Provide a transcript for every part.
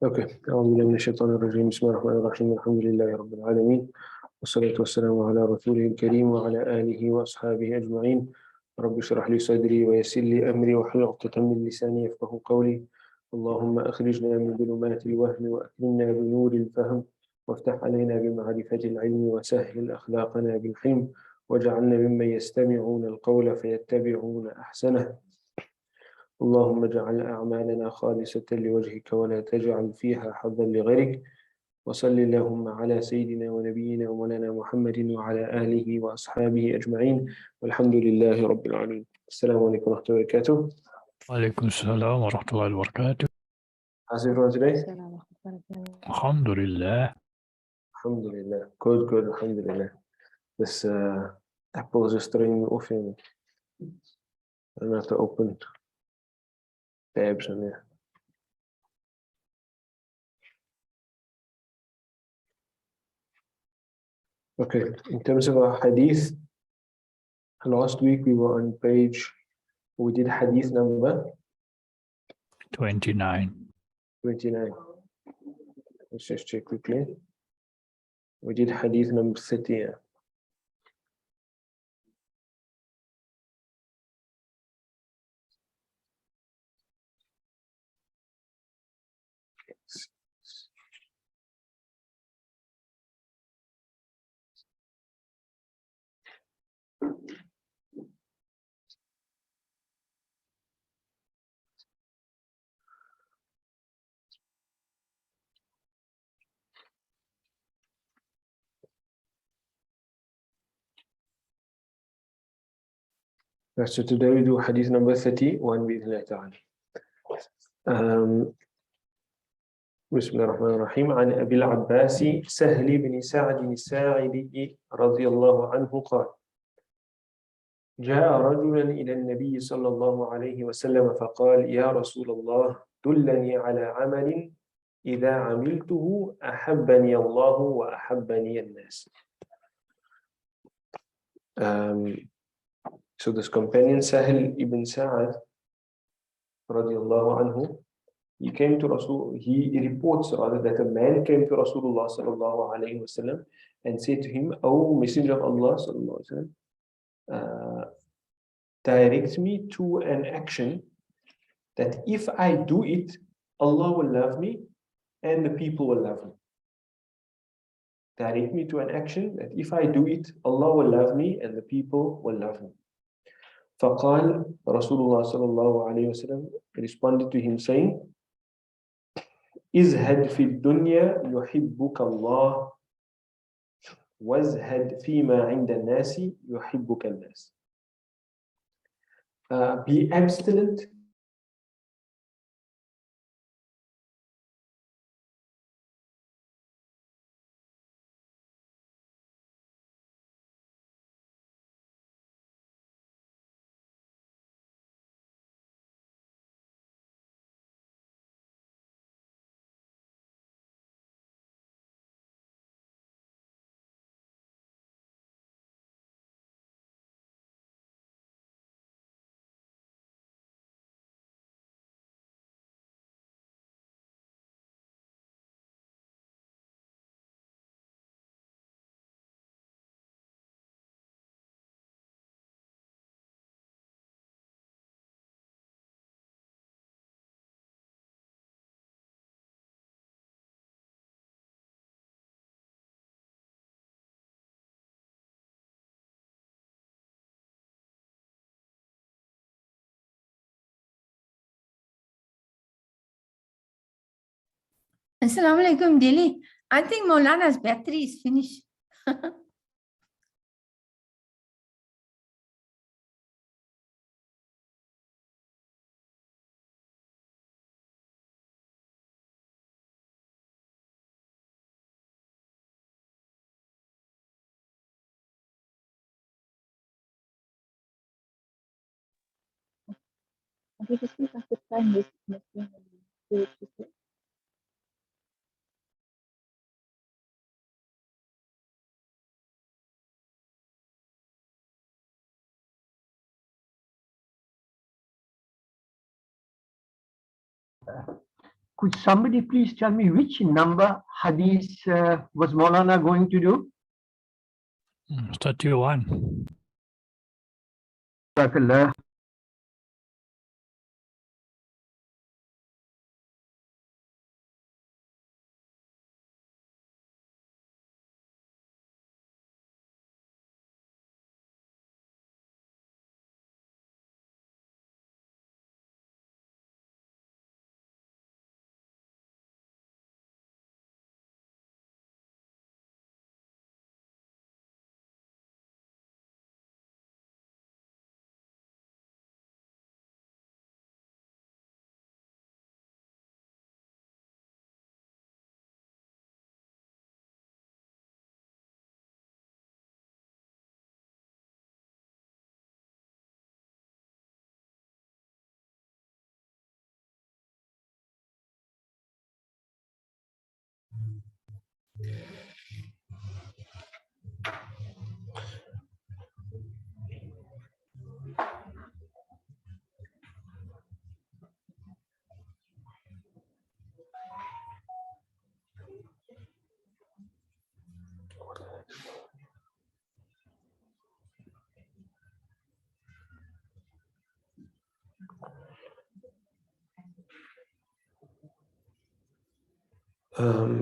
اوكي، أعوذ بالله من الشيطان الرجيم. بسم الله الرحمن الرحيم. الحمد لله رب العالمين، والصلاة والسلام على رسوله الكريم وعلى آله وأصحابه أجمعين. رب اشرح لي صدري ويسر لي أمري واحلل عقدة من لساني يفقهوا قولي. اللهم أخرجنا من ظلمات الوهم وأكرمنا بنور الفهم، وافتح علينا بمعرفة العلم وسهل أخلاقنا بالحلم، واجعلنا ممن يستمعون القول فيتبعون أحسنه. اللهم اجعل أعمالنا خالصة لوجهك ولا تجعل فيها حظا لغيرك. وصل اللهم على سيدنا ونبينا ومولانا محمد وعلى آله وأصحابه أجمعين، والحمد لله رب العالمين. السلام عليكم ورحمة الله وبركاته. Walaikum salam wa rahmatullahi wa barakatuh. How's everyone today? Alhamdulillah. Alhamdulillah. Good, good. Alhamdulillah. This Apple is just throwing me off and I don't have to open tabs on there. Okay, in terms of our hadith, last week we were on we did hadith number 29. 29. Let's just check quickly. We did hadith number 30. Yeah. So today we do hadith number 31 بإذن الله تعالى. بسم الله الرحمن الرحيم. عن أبي العباس سهل بن سعد الساعدي رضي الله عنه قال: جاء رجلا إلى النبي صلى الله عليه وسلم فقال: يا رسول الله، دلني على عمل إذا عملته أحبني الله وأحبني الناس. So this companion Sahil ibn Sa'ad radiallahu anhu, he reports rather that a man came to Rasulullah sallallahu alayhi wasallam and said to him, O Messenger of Allah sallallahu alayhi wasallam, direct me to an action that if I do it, Allah will love me and the people will love me. Direct me to an action that if I do it, Allah will love me and the people will love me. فقال Rasulullah sallallahu alayhi wasallam responded to him saying, ازهد في الدنيا يحبك الله وازهد فيما عند الناس يحبك الناس. Be abstinent Assalamu alaikum, Delhi. I think Maulana's battery is finished. Could somebody please tell me which number hadith was Maulana going to do? 31. Jazakallah.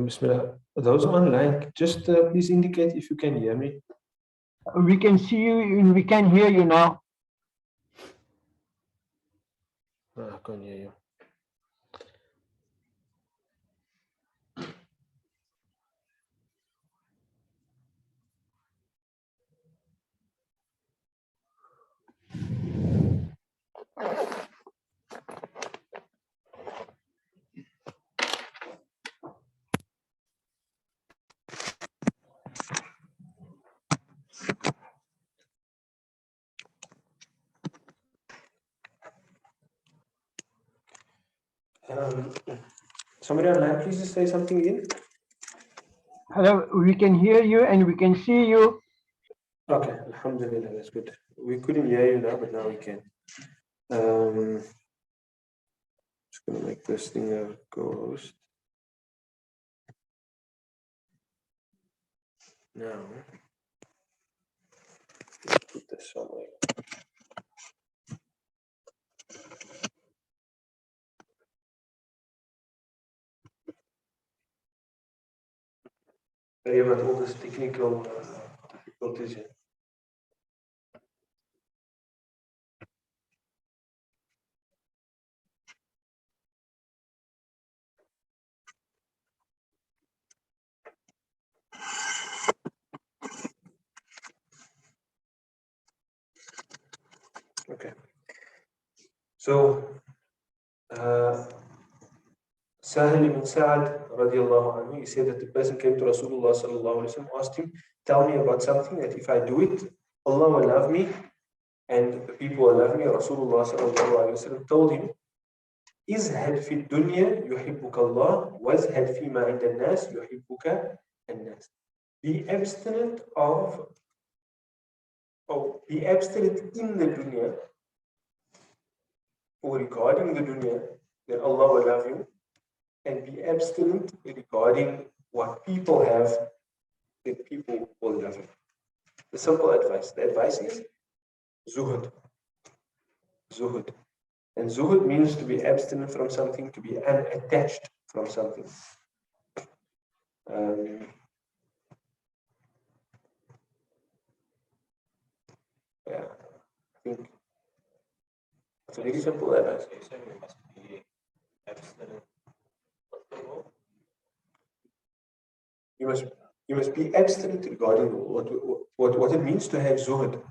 Bismillah. Those online, just please indicate if you can hear me. We can see you and we can hear you now. I can't hear you. Somebody online, please just say something again. Hello, we can hear you and we can see you. Okay, Alhamdulillah, that's good. We couldn't hear you now, but now we can. Just gonna make this thing a co-host. Now, let's put this somewhere. Sorry about all this technical difficulties here. Okay. So, Sahil ibn Sa'ad radiallahu anhu, he said that the person came to Rasulullah sallallahu alaihi wasallam, asked him, tell me about something that if I do it, Allah will love me and the people will love me. Rasulullah sallallahu alaihi wasallam told him, izhad fi dunya yuhibbuka Allah, wazhad fi ma inda nas yuhibbuka an-nas. Be abstinent be abstinent in the dunya or regarding the dunya, then Allah will love you, and be abstinent regarding what people have, then people will love you. The simple advice. The advice is zuhud. Zuhud. And zuhud means to be abstinent from something, to be unattached from something. Yeah, I think it's a very simple advice. You must be abstinent regarding what it means to have zuhud.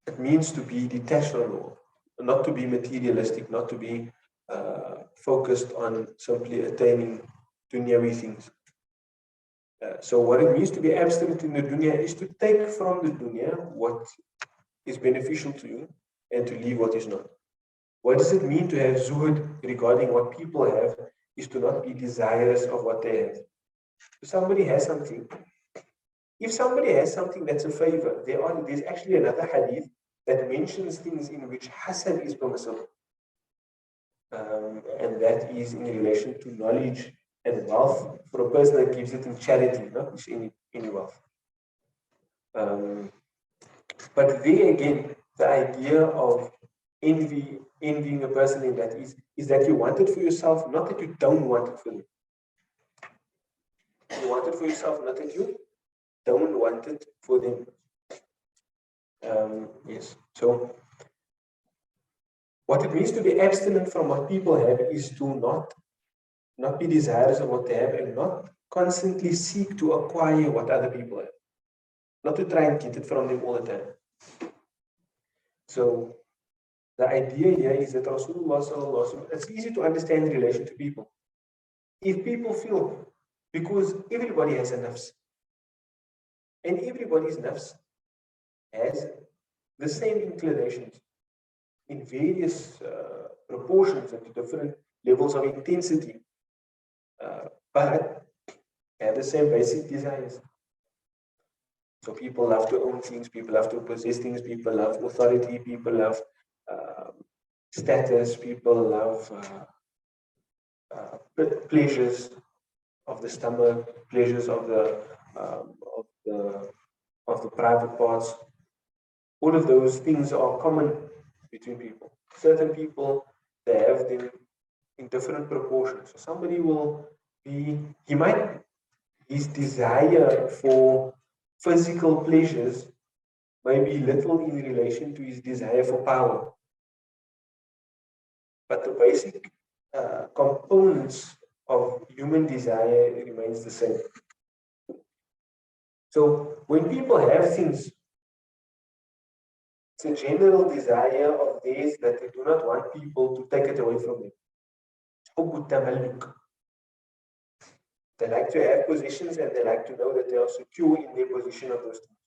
It means to be detached from the world, not to be materialistic, not to be focused on simply attaining dunyawi things. So what it means to be abstinent in the dunya is to take from the dunya what is beneficial to you and to leave what is not. What does it mean to have zuhud regarding what people have is to not be desirous of what they have. If somebody has something, that's a favor, there's actually another hadith that mentions things in which hasad is permissible. and that is in relation to knowledge and wealth for a person that gives it in charity, not any wealth. But there again, the idea of envying a person in that is that you want it for yourself, not that you don't want it for them. You want it for yourself, not that you don't want it for them. Yes. So what it means to be abstinent from what people have is to not be desirous of what they have and not constantly seek to acquire what other people have. Not to try and get it from them all the time. So the idea here is that Rasulullah, it's easy to understand in relation to people. If people feel, because everybody has a nafs, and everybody's nafs has the same inclinations in various proportions and different levels of intensity, but have the same basic desires. So people love to own things, people love to possess things, people love authority, people love status, people love pleasures of the stomach, pleasures of the private parts. All of those things are common between people. Certain people, they have them in different proportions. So somebody will be, his desire for physical pleasures may be little in relation to his desire for power. But the basic components of human desire remains the same. So when people have things, it's a general desire of theirs that they do not want people to take it away from them. They like to have possessions and they like to know that they are secure in their position of those things.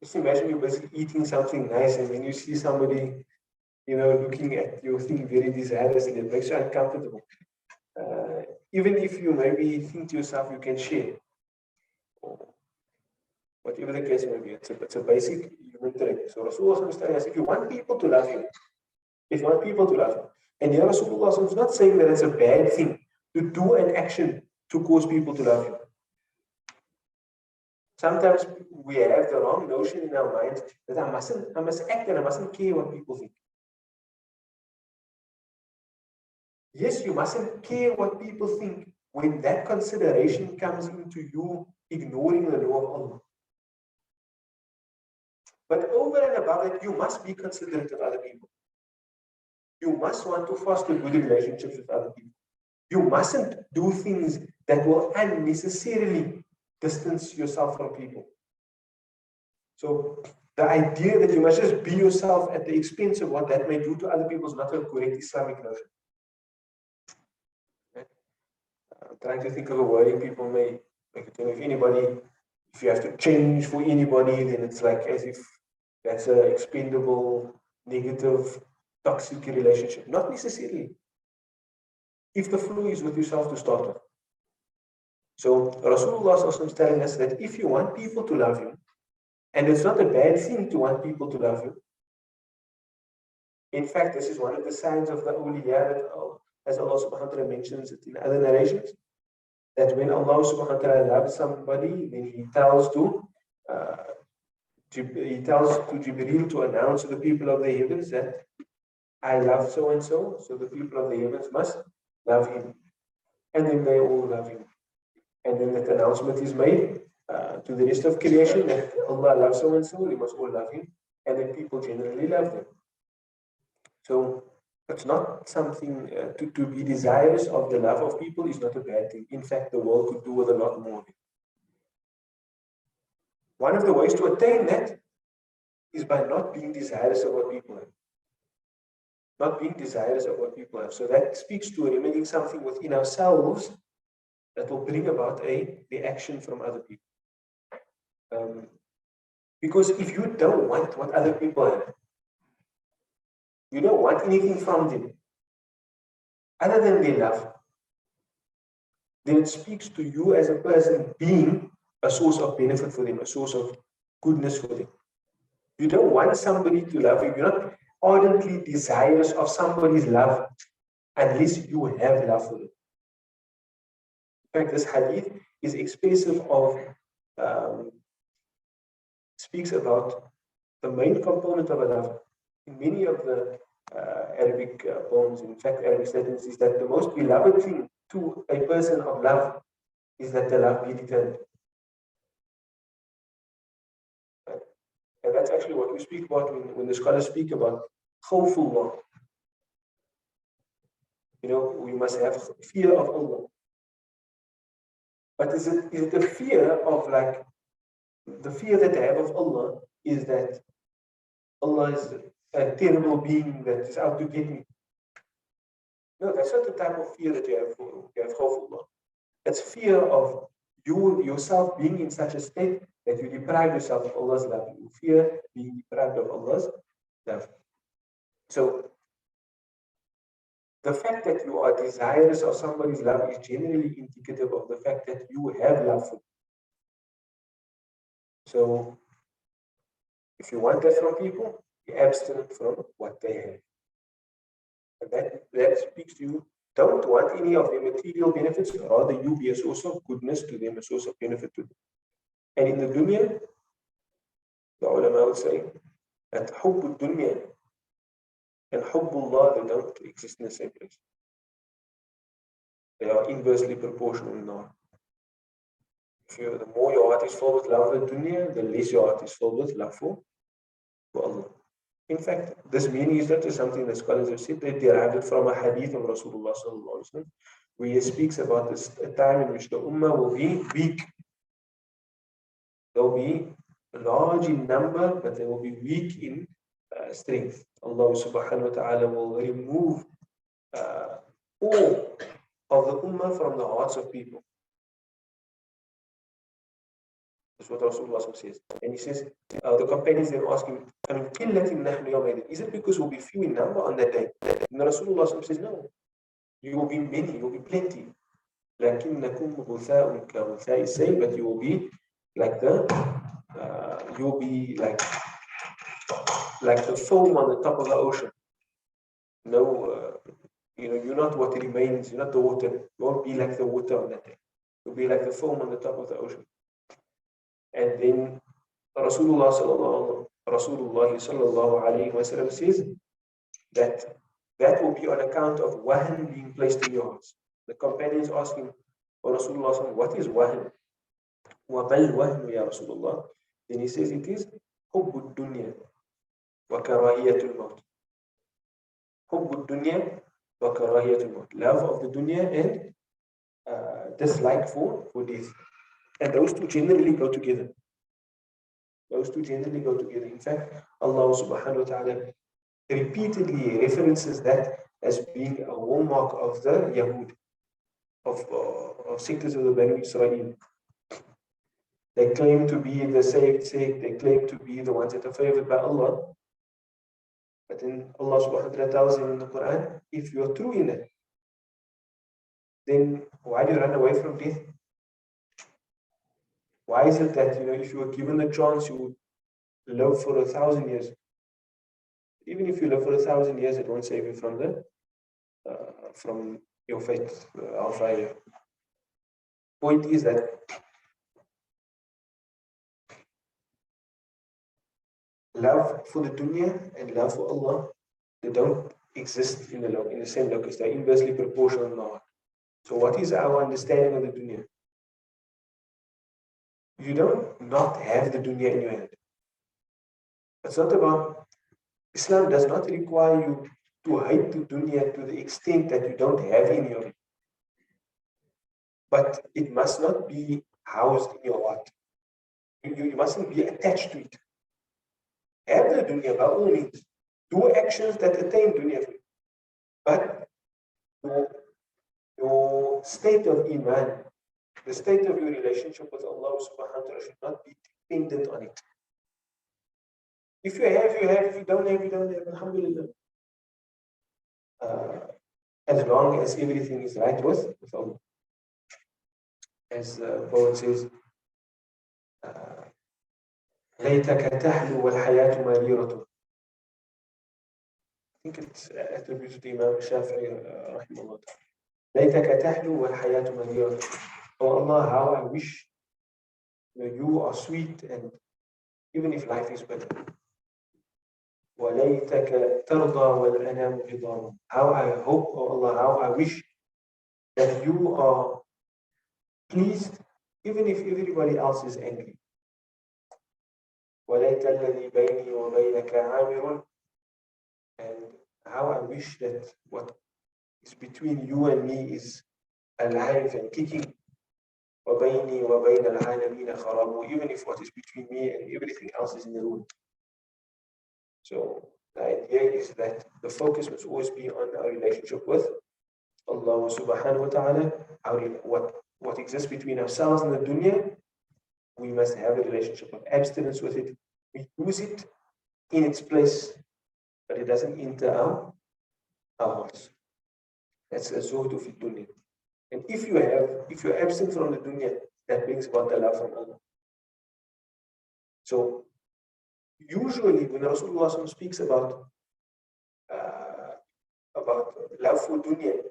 Just imagine you're basically eating something nice and then you see somebody, looking at your thing very desiriously, it makes you uncomfortable. Even if you maybe think to yourself you can share, or whatever the case may be, it's a basic human trait. So Rasulullah is telling us, if you want people to love you, and here Rasulullah is not saying that it's a bad thing to do an action to cause people to love you. Sometimes we have the wrong notion in our minds that I must act and I mustn't care what people think. Yes, you mustn't care what people think when that consideration comes into you ignoring the law of Allah. But over and above that, you must be considerate of other people. You must want to foster good relationships with other people. You mustn't do things that will unnecessarily distance yourself from people. So the idea that you must just be yourself at the expense of what that may do to other people is not a correct Islamic notion. I'm trying to think of a wording people may make it. If you have to change for anybody, then it's like as if that's an expendable, negative, toxic relationship. Not necessarily. If the flow is with yourself to start with. So Rasulullah is telling us that if you want people to love you, and it's not a bad thing to want people to love you. In fact, this is one of the signs of the awliya that, as Allah subhanahu wa ta'ala mentions it in other narrations, that when Allah subhanahu wa ta'ala loves somebody, then He tells to Jibreel to announce to the people of the heavens that I love so and so, so the people of the heavens must love him. And then they all love him. And then that announcement is made to the rest of creation that Allah loves so and so, we must all love him. And then people generally love them. So it's not something to be desirous of the love of people is not a bad thing. In fact, the world could do with a lot more of it. One of the ways to attain that is by not being desirous of what people have. Not being desirous of what people have. So that speaks to remedying something within ourselves that will bring about a reaction from other people. Because if you don't want what other people have, you don't want anything from them other than their love, then it speaks to you as a person being a source of benefit for them, a source of goodness for them. You don't want somebody to love you. You're not ardently desirous of somebody's love unless you have love for them. In fact, this hadith is expressive of, speaks about the main component of a love. In many of the Arabic poems, in fact, Arabic statements, is that the most beloved thing to a person of love is that the love be returned. Right? And that's actually what we speak about when the scholars speak about khawfullah. You know, we must have fear of Allah. But is it the fear of, like, the fear that I have of Allah is that Allah is a terrible being that is out to get me? No, that's not the type of fear that you have khawfullah. That's fear of you yourself being in such a state that you deprive yourself of Allah's love. You fear being deprived of Allah's love. So the fact that you are desirous of somebody's love is generally indicative of the fact that you have love for them. So if you want that from people, be abstinent from what they have. And that speaks to you. Don't want any of their material benefits, rather you be a source of goodness to them, a source of benefit to them. And in the dunya, the ulama would say that hubb dunya and hubbullah, they don't exist in the same place. They are inversely proportional now. The more your heart is filled with love for the dunya, the less your heart is filled with love for Allah. In fact, this meaning is not something that scholars have said. They derived it from a hadith of Rasulullah sallallahu alaihi wasallam, where he speaks about this a time in which the ummah will be weak. They'll be large in number, but they will be weak in strength. Allah subhanahu wa ta'ala will remove all of the ummah from the hearts of people. That's what Rasulullah says. And he says, the companions then ask him, is it because we'll be few in number on that day? And Rasulullah says, no, you will be many, you will be plenty. But you will be like you will be like the foam on the top of the ocean. No, you're not what remains, you're not the water. You won't be like the water on that day. You'll be like the foam on the top of the ocean. And then Rasulullah sallallahu alayhi wa sallam says that will be on account of wahan being placed in your hearts. The companions ask him, Rasulullah, what is wahan? وَبَلْ وَهْنُ يَا Rasulullah. Then he says it is حُبُّ الدُّنْيَا وَكَرَاهِيَةُ الْمَوْتِ. حُبُّ الدُّنْيا وَكَرَاهِيَةُ الْمَوْتِ. Love of the dunya and dislike for death. And those two generally go together. In fact, Allah subhanahu wa ta'ala repeatedly references that as being a hallmark of the Yahud, of sectors of the Banu Israel. They claim to be the saved sect, they claim to be the ones that are favored by Allah. But then Allah subhanahu wa ta'ala tells them in the Quran, if you're true in it, then why do you run away from death? Why is it that, if you were given the chance, you would live for 1,000 years? Even if you live for 1,000 years, it won't save you from your fate, hellfire. Point is that love for the dunya and love for Allah, they don't exist in the same locus. They're inversely proportional now. So what is our understanding of the dunya? You don't not have the dunya in your hand. It's not about, Islam does not require you to hate the dunya to the extent that you don't have in your hand. But it must not be housed in your heart. You mustn't be attached to it. Have the dunya by all means. Do actions that attain dunya for you. But your state of iman, the state of your relationship with Allah subhanahu wa ta'ala should not be dependent on it. If you have, you have. If you don't have, you don't have. Alhamdulillah. As long as everything is right with Allah. As the poet says, ليتك تحلو والحياة مريرة think it's attributed to Imam Shafi'i, rahimahullah. ليتك تحلو والحياة مليئة. Oh Allah, how I wish you are sweet, and even if life is better. وَلَيْتَكَ تَرْضَى وَالْأَنَامُ عِظَامٌ. How I hope, oh Allah, how I wish that you are pleased, even if everybody else is angry. وَلَيْتَ الَّذِي بَيْنِي وَبَيْنَكَ عَامِرٌ. And how I wish that what is between you and me is alive and kicking. وَبَيْنِي وَبَيْنَ الْعَالَمِينَ خَرَابٌ. Even if what is between me and everything else is in the room. So the idea is that the focus must always be on our relationship with Allah subhanahu wa ta'ala. What exists between ourselves and the dunya, we must have a relationship of abstinence with it. We use it in its place, but it doesn't enter our hearts. That's a zuhdu fi dunya. And if you're absent from the dunya, that brings about the love from Allah. So usually when Rasulullah speaks about love for dunya,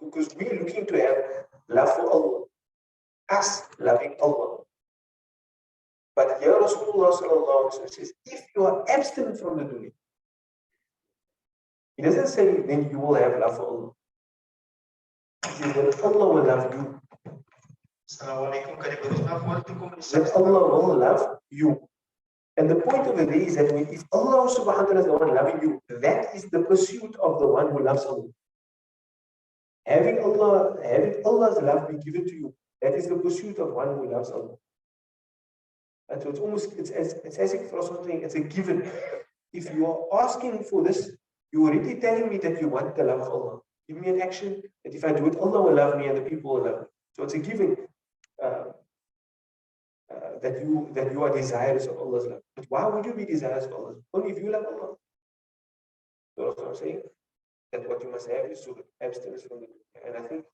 because we're looking to have love for Allah, us loving Allah. But here Rasulullah says, if you are abstinent from the dunya, he doesn't say then you will have love for Allah. He says that Allah will love you. That Allah will love you. And the point of it is that if Allah subhanahu wa ta'ala is the one loving you, that is the pursuit of the one who loves Allah. Having Allah's love be given to you, that is the pursuit of one who loves Allah. And so it's as if for something, it's a given. If you are asking for this, you're already telling me that you want the love of Allah. Give me an action that if I do it, Allah will love me and the people will love me. So it's a given that you are desirous of Allah's love. But why would you be desirous of Allah's love? Only if you love Allah. So that's what I'm saying. That what you must have is to abstinence from the dunya. And I think,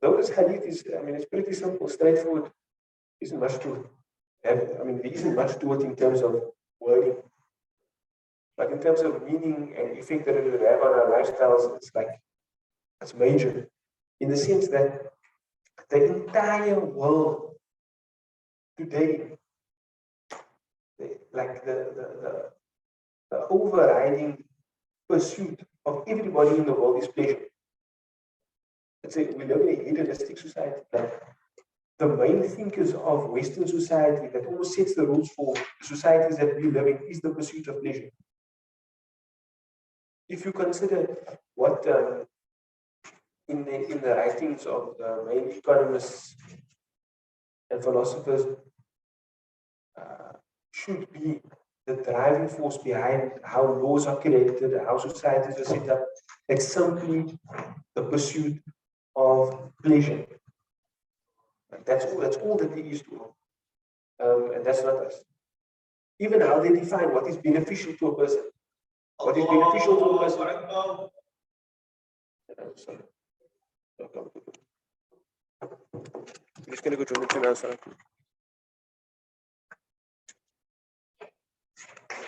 though this hadith is, it's pretty simple, straightforward. Isn't much to it. There isn't much to it in terms of wording. But in terms of meaning and effect that it will have on our lifestyles, it's major. In the sense that the entire world today, the overriding pursuit of everybody in the world is pleasure. Let's say we live in a hedonistic society. The main thinkers of Western society that almost sets the rules for the societies that we live in is the pursuit of pleasure. If you consider what in the writings of the main economists and philosophers should be the driving force behind how laws are created, how societies are set up, it's simply the pursuit of pleasure. That's all that there is to it. And that's not us. Even how they define what is beneficial to a person. What is beneficial to a person? I'm just going to go to the